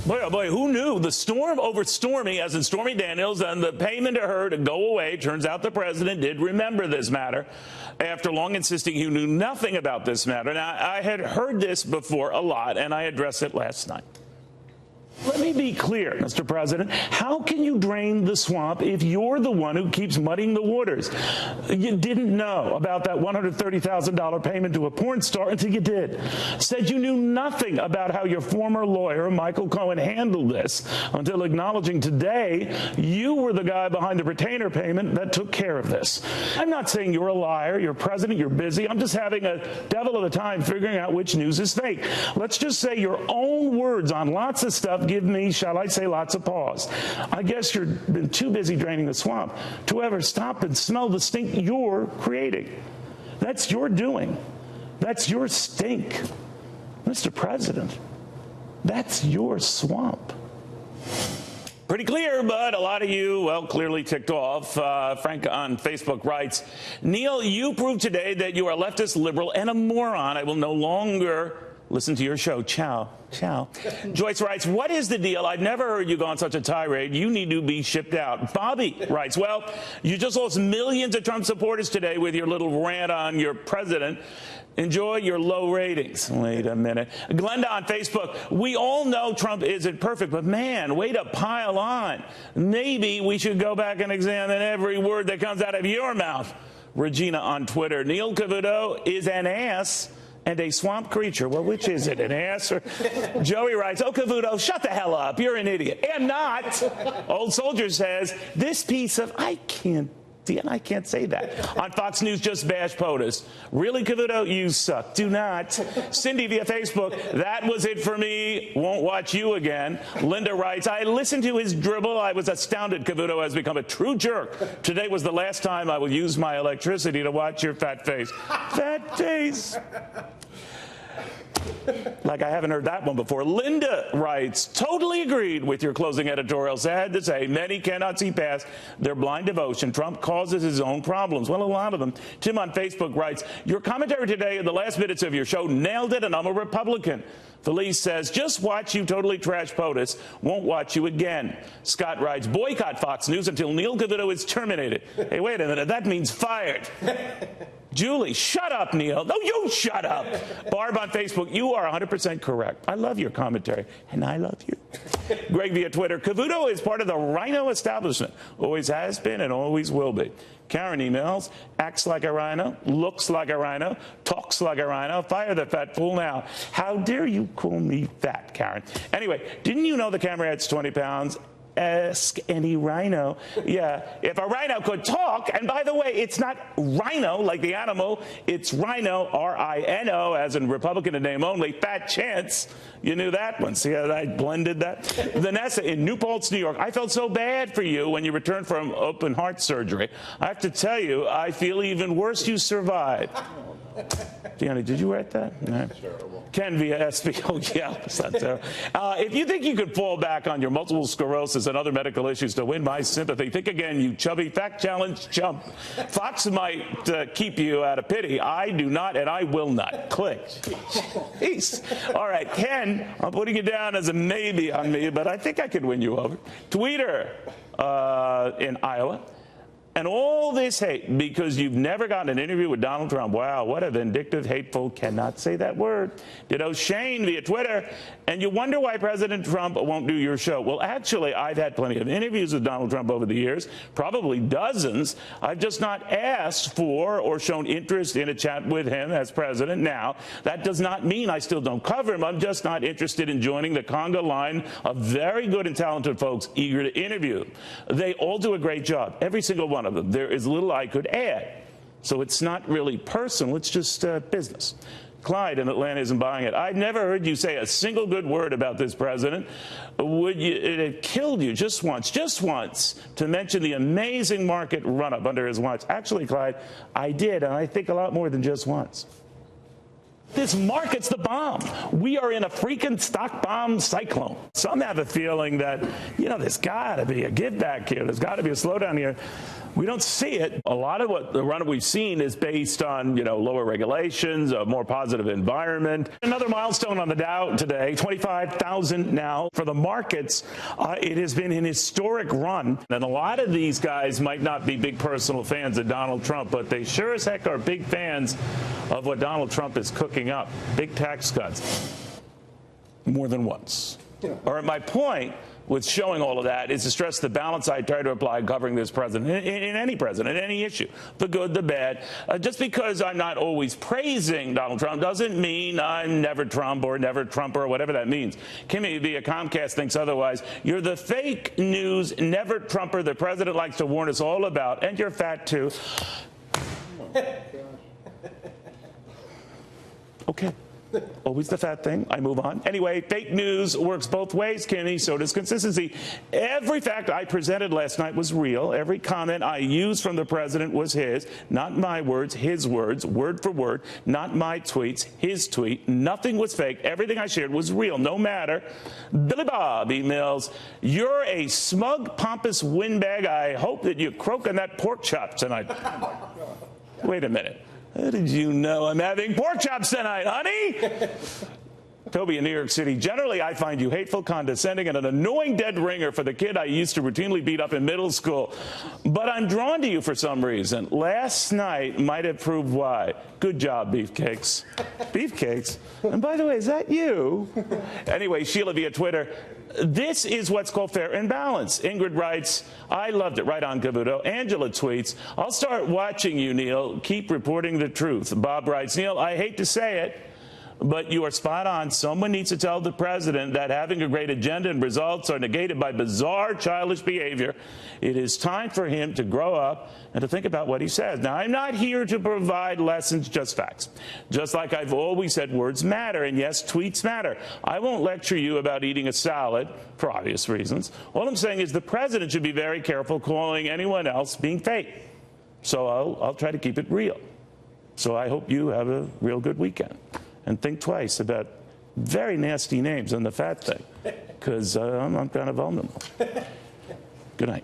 Boy, oh boy, who knew? The storm over Stormy, as in Stormy Daniels, and the payment to her to go away. Turns out the president did remember this matter after long insisting he knew nothing about this matter. Now, I had heard this before a lot, and I addressed it last night. Let me be clear, Mr. President. How can you drain the swamp if you're the one who keeps muddying the waters? You didn't know about that $130,000 payment to a porn star until you did. Said you knew nothing about how your former lawyer, Michael Cohen, handled this until acknowledging today you were the guy behind the retainer payment that took care of this. I'm not saying you're a liar, you're president, you're busy. I'm just having a devil of a time figuring out which news is fake. Let's just say your own words on lots of stuff give me, shall I say, lots of pause. I guess you've been too busy draining the swamp to ever stop and smell the stink you're creating. That's your doing. That's your stink. Mr. President, that's your swamp. Pretty clear, but a lot of you, well, clearly ticked off. Frank on Facebook writes, Neil, you proved today that you are a leftist liberal and a moron. I will no longer listen to your show. Ciao. Ciao. Joyce writes, what is the deal? I've never heard you go on such a tirade. You need to be shipped out. Bobby writes, well, you just lost millions of Trump supporters today with your little rant on your president. Enjoy your low ratings. Wait a minute. Glenda on Facebook, we all know Trump isn't perfect, but man, way to pile on. Maybe we should go back and examine every word that comes out of your mouth. Regina on Twitter, Neil Cavuto is an ass and a swamp creature. Well, which is it, an ass or? Joey writes, oh, Cavuto, shut the hell up. You're an idiot. And not. Old Soldier says, this piece of, I can't say that. On Fox News, just bash POTUS. Really, Cavuto? You suck. Do not. Cindy via Facebook, that was it for me. Won't watch you again. Linda writes, I listened to his dribble. I was astounded Cavuto has become a true jerk. Today was the last time I will use my electricity to watch your fat face. Fat face. Like I haven't heard that one before. Linda writes, totally agreed with your closing editorial. Sad to say, many cannot see past their blind devotion. Trump causes his own problems. Well, a lot of them. Tim on Facebook writes, your commentary today in the last minutes of your show nailed it, and I'm a Republican. Felice says, just watch you totally trash POTUS. Won't watch you again. Scott writes, boycott Fox News until Neil Cavuto is terminated. Hey, wait a minute. That means fired. Julie, shut up, Neil. No, you shut up. Barb on Facebook, you are 100% correct. I love your commentary, and I love you. Greg via Twitter, Cavuto is part of the rhino establishment. Always has been and always will be. Karen emails, acts like a rhino, looks like a rhino, talks like a rhino. Fire the fat fool now. How dare you call me fat, Karen? Anyway, didn't you know the camera adds 20 pounds? Ask any rhino. Yeah, if a rhino could talk, and by the way, it's not rhino like the animal, it's rhino, R-I-N-O, as in Republican in name only. Fat chance. You knew that one. See how I blended that? Vanessa in New Paltz, New York. I felt so bad for you when you returned from open heart surgery. I have to tell you, I feel even worse you survived. Deanna, did you write that? No. Ken via SB. Oh, yeah. It's not terrible. If you think you could fall back on your multiple sclerosis and other medical issues to win my sympathy, think again, you chubby fact challenge chump. Fox might keep you out of pity. I do not, and I will not. Click. Jeez. All right, Ken, I'm putting you down as a maybe on me, but I think I could win you over. Tweeter in Iowa. And all this hate because you've never gotten an interview with Donald Trump. Wow, what a vindictive, hateful, cannot say that word. Ditto Shane via Twitter. And you wonder why President Trump won't do your show. Well, actually, I've had plenty of interviews with Donald Trump over the years, probably dozens. I've just not asked for or shown interest in a chat with him as president. Now, that does not mean I still don't cover him. I'm just not interested in joining the conga line of very good and talented folks eager to interview. They all do a great job, every single one of them. There is little I could add. So it's not really personal, it's just business. Clyde in Atlanta isn't buying it. I've never heard you say a single good word about this president. It had killed you just once, to mention the amazing market run-up under his watch. Actually, Clyde, I did, and I think a lot more than just once. This market's the bomb. We are in a freaking stock bomb cyclone. Some have a feeling that, there's got to be a give back here. There's got to be a slowdown here. We don't see it. A lot of what the run we've seen is based on, lower regulations, a more positive environment. Another milestone on the Dow today, 25,000 now. For the markets, it has been an historic run. And a lot of these guys might not be big personal fans of Donald Trump, but they sure as heck are big fans of what Donald Trump is cooking up. Big tax cuts. More than once. Yeah. All right, my point with showing all of that is to stress the balance I try to apply covering this president, in any president, any issue, the good, the bad. Just because I'm not always praising Donald Trump doesn't mean I'm never Trump or never Trumper or whatever that means. Kimmy via Comcast thinks otherwise. You're the fake news never Trumper the president likes to warn us all about, and you're fat too. Okay. Always the fat thing. I move on. Anyway, fake news works both ways, Kimmy. So does consistency. Every fact I presented last night was real. Every comment I used from the president was his, not my words, his words, word for word, not my tweets, his tweet. Nothing was fake. Everything I shared was real, no matter. Billy Bob emails, you're a smug, pompous windbag. I hope that you croak on that pork chop tonight. Wait a minute. How did you know I'm having pork chops tonight, honey? Toby in New York City. Generally, I find you hateful, condescending, and an annoying dead ringer for the kid I used to routinely beat up in middle school. But I'm drawn to you for some reason. Last night might have proved why. Good job, Beefcakes. Beefcakes? And by the way, is that you? Anyway, Sheila via Twitter. This is what's called fair and balanced. Ingrid writes, I loved it. Right on, Cavuto. Angela tweets, I'll start watching you, Neil. Keep reporting the truth. Bob writes, Neil, I hate to say it, but you are spot on. Someone needs to tell the president that having a great agenda and results are negated by bizarre, childish behavior. It is time for him to grow up and to think about what he says. Now, I'm not here to provide lessons, just facts. Just like I've always said, words matter, and yes, tweets matter. I won't lecture you about eating a salad, for obvious reasons. All I'm saying is the president should be very careful calling anyone else being fake. So I'll try to keep it real. So I hope you have a real good weekend. And think twice about very nasty names on the fat thing, because I'm kind of vulnerable. Good night.